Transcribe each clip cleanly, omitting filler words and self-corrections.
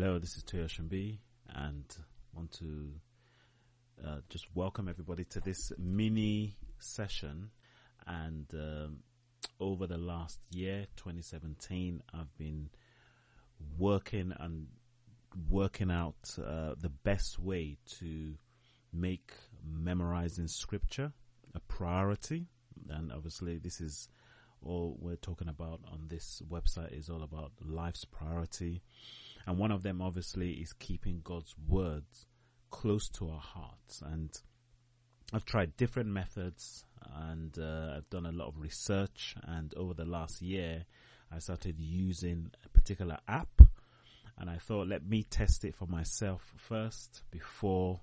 Hello, this is Toyoshimbi, and want to just welcome everybody to this mini session. And over the last year, 2017, I've been working out the best way to make memorizing scripture a priority. And obviously, this is all we're talking about on this website is all about life's priority. And one of them, obviously, is keeping God's words close to our hearts. And I've tried different methods, and I've done a lot of research. And over the last year, I started using a particular app. And I thought, let me test it for myself first before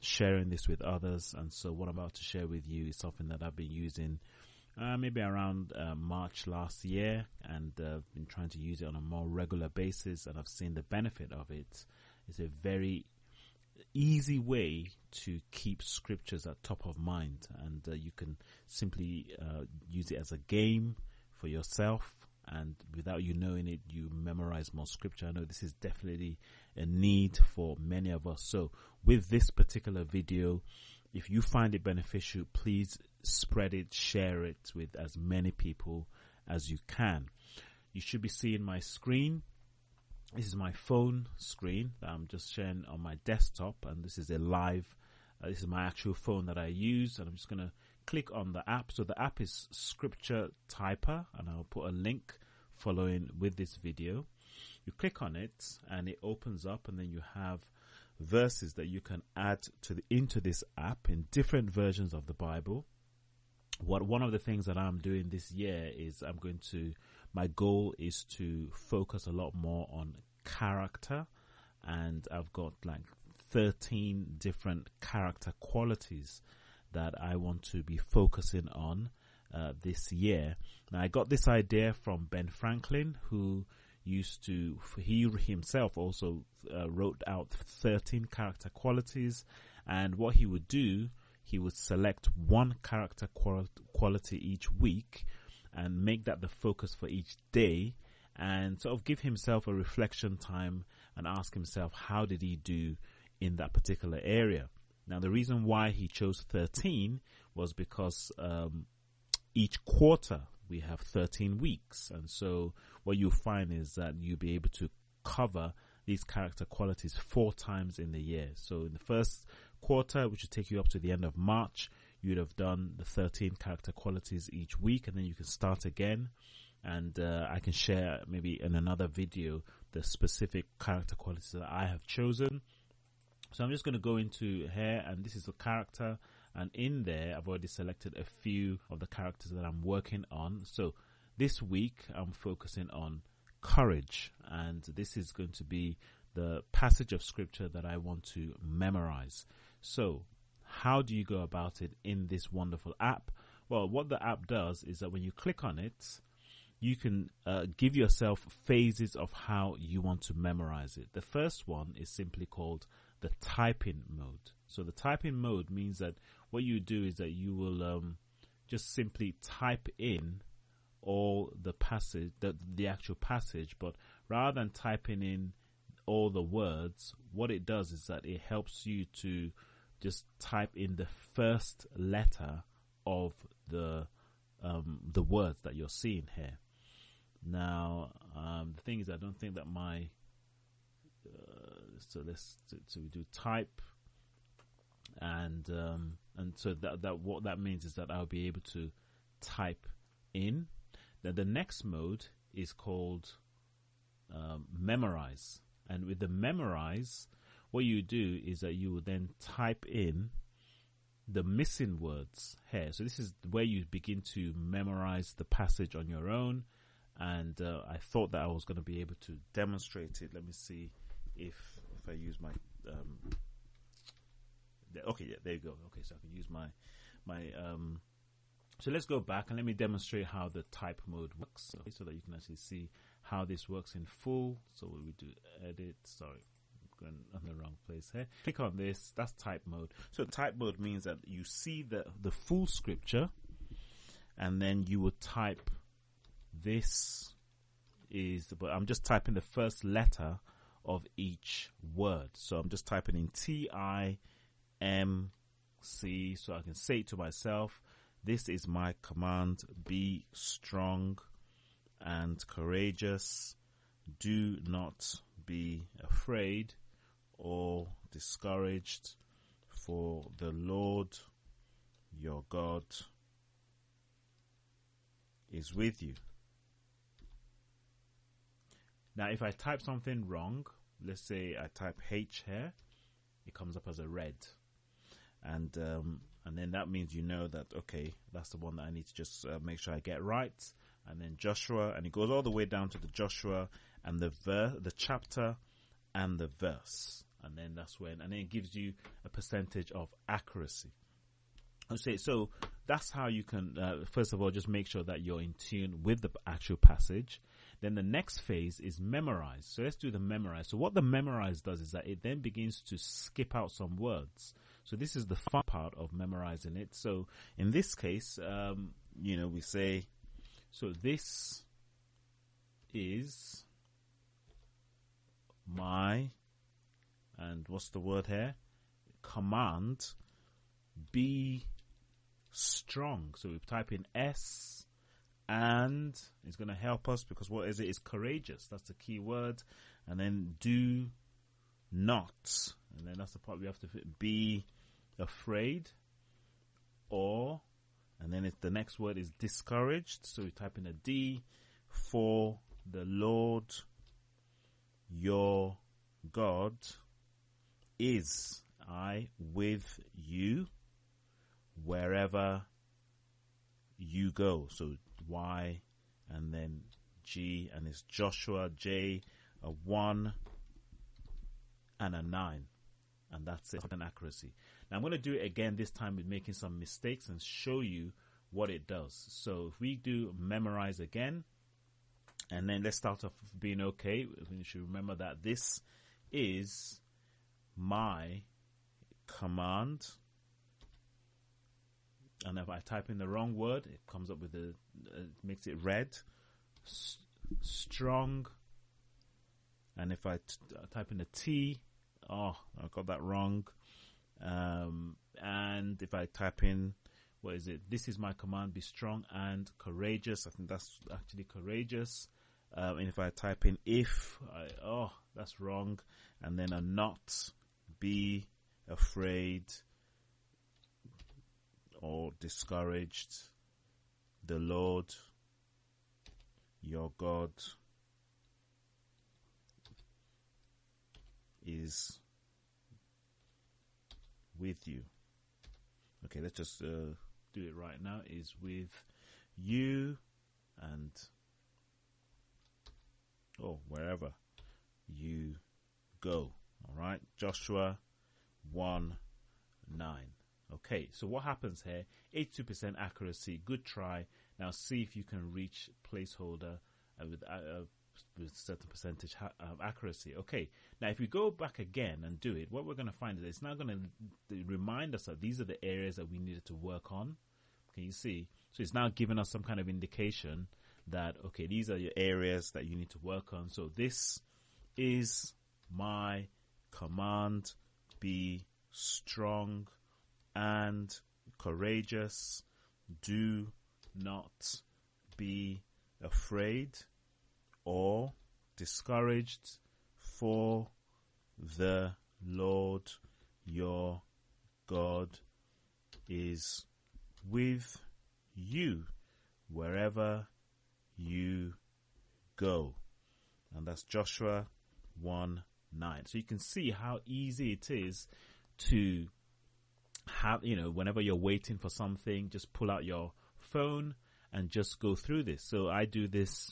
sharing this with others. And so what I'm about to share with you is something that I've been using maybe around March last year, and been trying to use it on a more regular basis, and I've seen the benefit of it. It's a very easy way to keep scriptures at top of mind, and you can simply use it as a game for yourself, and without you knowing it, you memorize more scripture. I know this is definitely a need for many of us. So with this particular video, if you find it beneficial, please spread it, share it with as many people as you can. You should be seeing my screen. This is my phone screen that I'm just sharing on my desktop, and this is a live, this is my actual phone that I use, and I'm just going to click on the app. So the app is Scripture Typer, and I'll put a link following with this video. You click on it and it opens up, and then you have verses that you can add into this app in different versions of the Bible. One of the things that I'm doing this year is my goal is to focus a lot more on character, and I've got like 13 different character qualities that I want to be focusing on this year. Now, I got this idea from Ben Franklin, who he himself also wrote out 13 character qualities, and what he would do, he would select one character quality each week and make that the focus for each day, and sort of give himself a reflection time and ask himself, how did he do in that particular area? Now, the reason why he chose 13 was because each quarter we have 13 weeks. And so what you'll find is that you'll be able to cover these character qualities 4 times in the year. So in the first quarter, which will take you up to the end of March, you'd have done the 13 character qualities each week, and then you can start again. And I can share maybe in another video the specific character qualities that I have chosen. So I'm just going to go into here, and this is the character, and in there I've already selected a few of the characters that I'm working on. So this week I'm focusing on courage, and this is going to be the passage of scripture that I want to memorize. So how do you go about it in this wonderful app? Well, what the app does is that when you click on it, you can give yourself phases of how you want to memorize it. The first one is simply called the typing mode. So the typing mode means that what you do is that you will just simply type in all the passage, the actual passage, but rather than typing in all the words, what it does is that it helps you to just type in the first letter of the words that you're seeing here. Now, the thing is, I don't think that my so we do type, and so that what that means is that I'll be able to type in. Then the next mode is called memorize, and with the memorize, what you do is that you will then type in the missing words here. So this is where you begin to memorize the passage on your own, and I thought that I was going to be able to demonstrate it. Let me see if I use my okay, yeah, there you go. Okay, so I can use my so let's go back and let me demonstrate how the type mode works, so that you can actually see how this works in full. So we do edit, sorry, I'm going on the wrong place here. Click on this, that's type mode. So type mode means that you see the full scripture, and then you would type this but I'm just typing the first letter of each word. So I'm just typing in TIMC so I can say it to myself. This is my command. Be strong and courageous. Do not be afraid or discouraged, for the Lord your God is with you. Now, if I type something wrong, let's say I type H here, it comes up as a red. And then that means you know that, okay, that's the one that I need to just make sure I get right. And then Joshua, and it goes all the way down to the Joshua and the chapter and the verse. And then that's when, and then it gives you a percentage of accuracy. Okay, so that's how you can, first of all, just make sure that you're in tune with the actual passage. Then the next phase is memorize. So let's do the memorize. So what the memorize does is that it then begins to skip out some words. So this is the fun part of memorizing it. So in this case, we say, so this is my, and what's the word here? Command, be strong. So we type in S, and it's going to help us because what is it? It's courageous. That's the key word. And then do not, and then that's the part we have to fit, be afraid, or, and then the next word is discouraged. So we type in a D, for the Lord your God is with you wherever you go. So Y and then G, and it's Joshua, J, a 1 and a 9. And that's it, and accuracy. Now I'm going to do it again, this time with making some mistakes and show you what it does. So if we do memorize again, and then let's start off being okay. We should remember that this is my command. And if I type in the wrong word, it comes up with makes it red. Strong. And if I type in a T, I got that wrong. And if I type in, what is it? This is my command, be strong and courageous. I think that's actually courageous. And if I type in that's wrong. And then a not, be afraid or discouraged. The Lord your God is with you. Okay, let's just do it right now. Is with you, and wherever you go. All right, Joshua 1:9. Okay, so what happens here? 82% accuracy. Good try. Now see if you can reach placeholder with a certain percentage accuracy. Okay, now if we go back again and do it, what we're going to find is it's now going to remind us that these are the areas that we needed to work on. Can you see? So it's now giving us some kind of indication that, okay, these are your areas that you need to work on. So this is my command, be strong and courageous. Do not be afraid or discouraged, for the Lord your God is with you wherever you go. And that's Joshua 1:9. So you can see how easy it is to have, whenever you're waiting for something, just pull out your phone and just go through this. So I do this,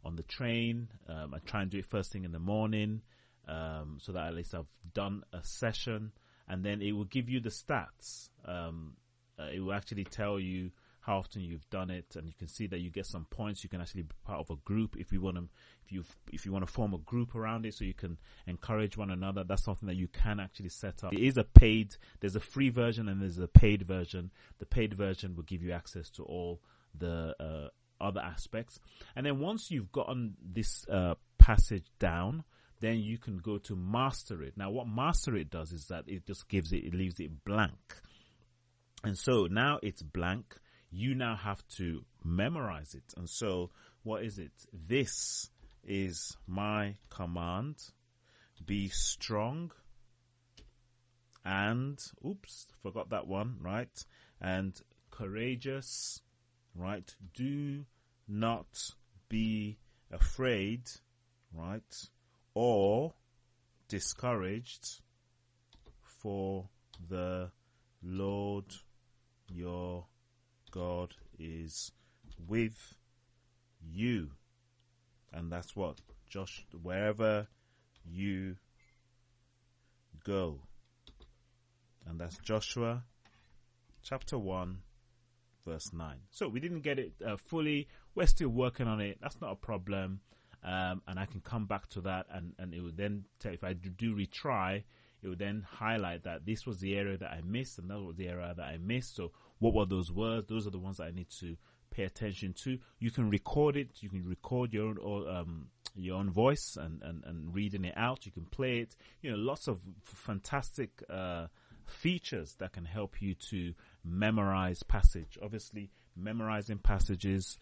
on the train. I try and do it first thing in the morning, so that at least I've done a session, and then it will give you the stats. It will actually tell you how often you've done it, and you can see that you get some points. You can actually be part of a group if you want to form a group around it, so you can encourage one another. That's something that you can actually set up. It is there's a free version and there's a paid version. The paid version will give you access to all the other aspects. And then once you've gotten this passage down, then you can go to master it. Now, what master it does is that it just leaves it blank. And so now it's blank. You now have to memorize it. And so what is it? This is my command. Be strong and, forgot that one, right? And courageous, right? Do not be afraid, right? Or discouraged, for the Lord your God is with you. And that's what? Wherever you go. And that's Joshua chapter 1 verse 9. So we didn't get it fully. We're still working on it. That's not a problem. And I can come back to that, and it would then tell, if I do retry, it would then highlight that this was the area that I missed and that was the area that I missed. So what were those words? Those are the ones that I need to pay attention to. You can record it. You can record your own voice and reading it out. You can play it. Lots of fantastic features that can help you to memorize passage. Obviously, memorizing passages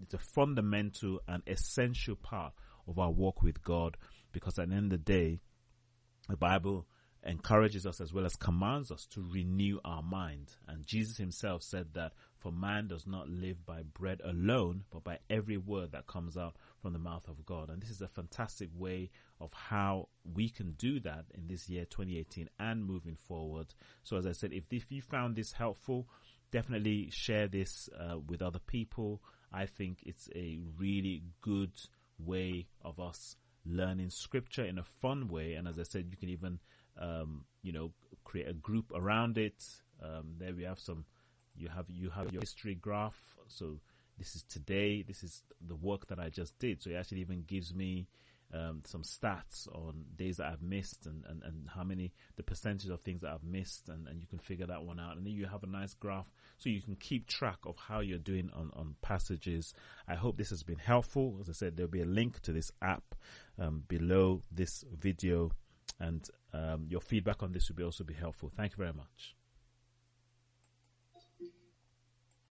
it's a fundamental and essential part of our walk with God, because at the end of the day, the Bible encourages us as well as commands us to renew our mind. And Jesus himself said that, for man does not live by bread alone, but by every word that comes out from the mouth of God. And this is a fantastic way of how we can do that in this year 2018 and moving forward. So as I said, if you found this helpful, definitely share this with other people. I think it's a really good way of us learning scripture in a fun way. And as I said, you can even create a group around it. There we have you have your history graph. So this is today. This is the work that I just did. So it actually even gives me some stats on days that I've missed and how many, the percentage of things that I've missed, and you can figure that one out. And then you have a nice graph so you can keep track of how you're doing on passages. I hope this has been helpful. As I said, there'll be a link to this app below this video, and your feedback on this will also be helpful. Thank you very much.